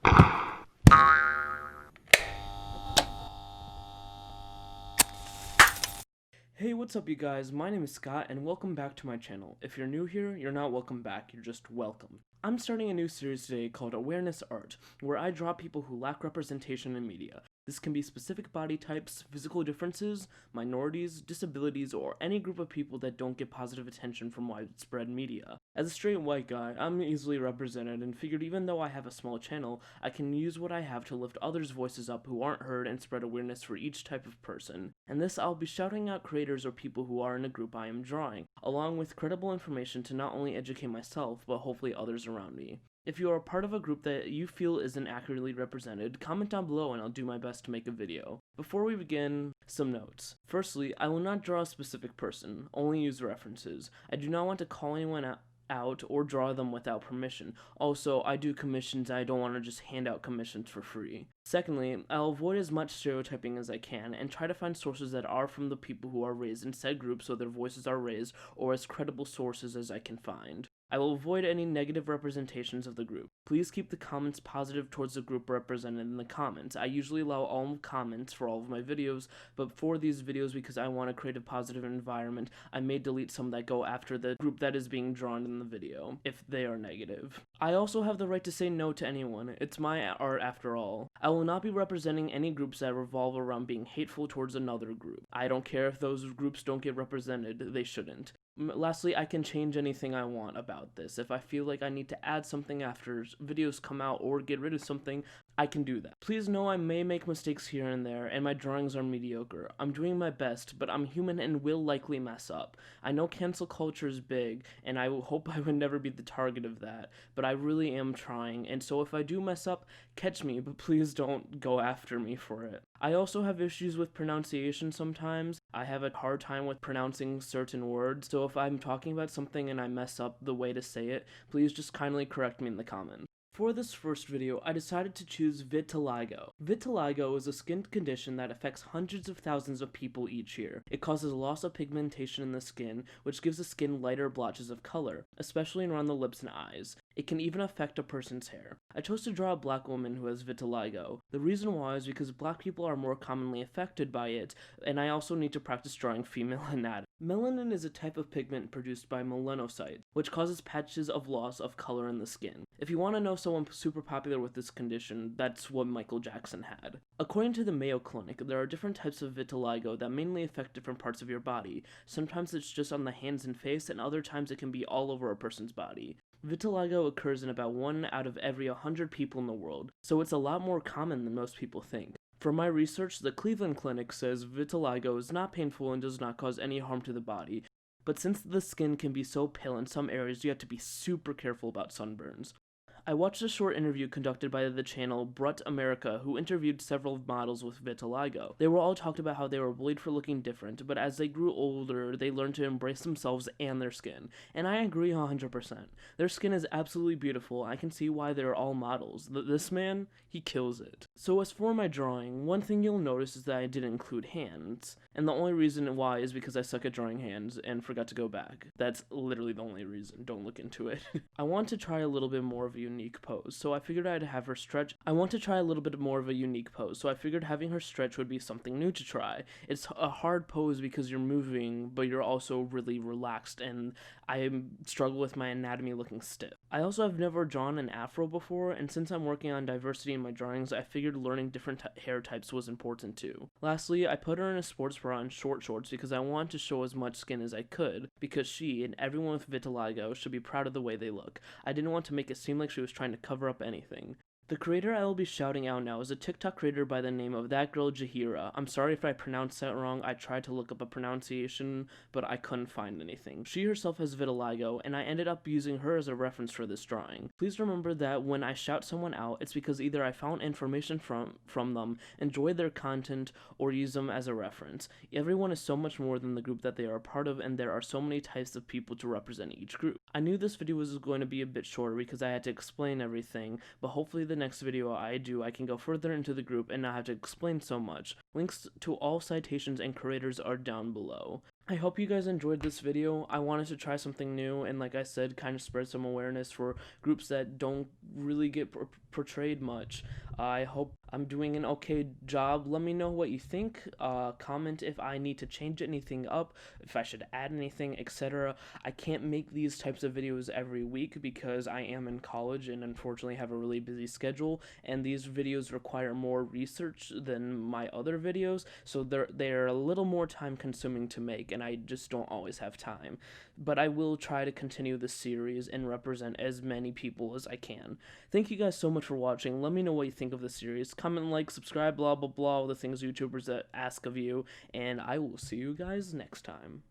Hey, what's up you guys? My name is Scott and welcome back to my channel. If you're new here, you're not welcome back, you're just welcome. I'm starting a new series today called Awareness Art, where I draw people who lack representation in media. This can be specific body types, physical differences, minorities, disabilities, or any group of people that don't get positive attention from widespread media. As a straight white guy, I'm easily represented and figured even though I have a small channel, I can use what I have to lift others' voices up who aren't heard and spread awareness for each type of person. And this I'll be shouting out creators or people who are in a group I am drawing, along with credible information to not only educate myself, but hopefully others around me. If you are a part of a group that you feel isn't accurately represented, comment down below and I'll do my best to make a video. Before we begin, some notes. Firstly, I will not draw a specific person, only use references. I do not want to call anyone out or draw them without permission. Also, I do commissions and I don't want to just hand out commissions for free. Secondly, I'll avoid as much stereotyping as I can and try to find sources that are from the people who are raised in said group so their voices are raised, or as credible sources as I can find. I will avoid any negative representations of the group. Please keep the comments positive towards the group represented in the comments. I usually allow all comments for all of my videos, but for these videos, because I want to create a positive environment, I may delete some that go after the group that is being drawn in the video, if they are negative. I also have the right to say no to anyone. It's my art after all. I will not be representing any groups that revolve around being hateful towards another group. I don't care if those groups don't get represented, they shouldn't. Lastly, I can change anything I want about this. If I feel like I need to add something after videos come out or get rid of something, I can do that. Please know I may make mistakes here and there, and my drawings are mediocre. I'm doing my best, but I'm human and will likely mess up. I know cancel culture is big, and I hope I would never be the target of that, but I really am trying, and so if I do mess up, catch me, but please don't go after me for it. I also have issues with pronunciation sometimes. I have a hard time with pronouncing certain words, so if I'm talking about something and I mess up the way to say it, please just kindly correct me in the comments. For this first video, I decided to choose vitiligo. Vitiligo is a skin condition that affects hundreds of thousands of people each year. It causes loss of pigmentation in the skin, which gives the skin lighter blotches of color, especially around the lips and eyes. It can even affect a person's hair. I chose to draw a black woman who has vitiligo. The reason why is because black people are more commonly affected by it, and I also need to practice drawing female anatomy. Melanin is a type of pigment produced by melanocytes, which causes patches of loss of color in the skin. If you want to know someone super popular with this condition, that's what Michael Jackson had. According to the Mayo Clinic, there are different types of vitiligo that mainly affect different parts of your body. Sometimes it's just on the hands and face, and other times it can be all over a person's body. Vitiligo occurs in about 1 out of every 100 people in the world, so it's a lot more common than most people think. From my research, the Cleveland Clinic says vitiligo is not painful and does not cause any harm to the body, but since the skin can be so pale in some areas, you have to be super careful about sunburns. I watched a short interview conducted by the channel Brut America, who interviewed several models with vitiligo. They were all talked about how they were bullied for looking different, but as they grew older, they learned to embrace themselves and their skin. And I agree 100%. Their skin is absolutely beautiful. I can see why they're all models. This man, he kills it. So as for my drawing, one thing you'll notice is that I didn't include hands. And the only reason why is because I suck at drawing hands and forgot to go back. That's literally the only reason. Don't look into it. I want to try a little bit more of a unique pose, so I figured I'd have her stretch. Having her stretch would be something new to try. It's a hard pose because you're moving, but you're also really relaxed, and I struggle with my anatomy looking stiff. I also have never drawn an afro before, and since I'm working on diversity in my drawings, I figured learning different hair types was important too. Lastly, I put her in a sports bra and short shorts because I wanted to show as much skin as I could, because she and everyone with vitiligo should be proud of the way they look. I didn't want to make it seem like she was trying to cover up anything. The creator I will be shouting out now is a TikTok creator by the name of That Girl Jahira. I'm sorry if I pronounced that wrong. I tried to look up a pronunciation, but I couldn't find anything. She herself has vitiligo, and I ended up using her as a reference for this drawing. Please remember that when I shout someone out, it's because either I found information from them, enjoyed their content, or use them as a reference. Everyone is so much more than the group that they are a part of, and there are so many types of people to represent each group. I knew this video was going to be a bit shorter because I had to explain everything, but hopefully the next video I can go further into the group and not have to explain so much. Links to all citations and creators are down below. I hope you guys enjoyed this video. I wanted to try something new and, like I said, kind of spread some awareness for groups that don't really get portrayed much. I hope I'm doing an okay job. Let me know what you think. Comment if I need to change anything up, if I should add anything, etc. I can't make these types of videos every week because I am in college and unfortunately have a really busy schedule, and these videos require more research than my other videos, so they're a little more time consuming to make, and I just don't always have time. But I will try to continue this series and represent as many people as I can. Thank you guys so much for watching. Let me know what you think of the series. Comment, like, subscribe, blah blah blah, all the things YouTubers that ask of you, and I will see you guys next time.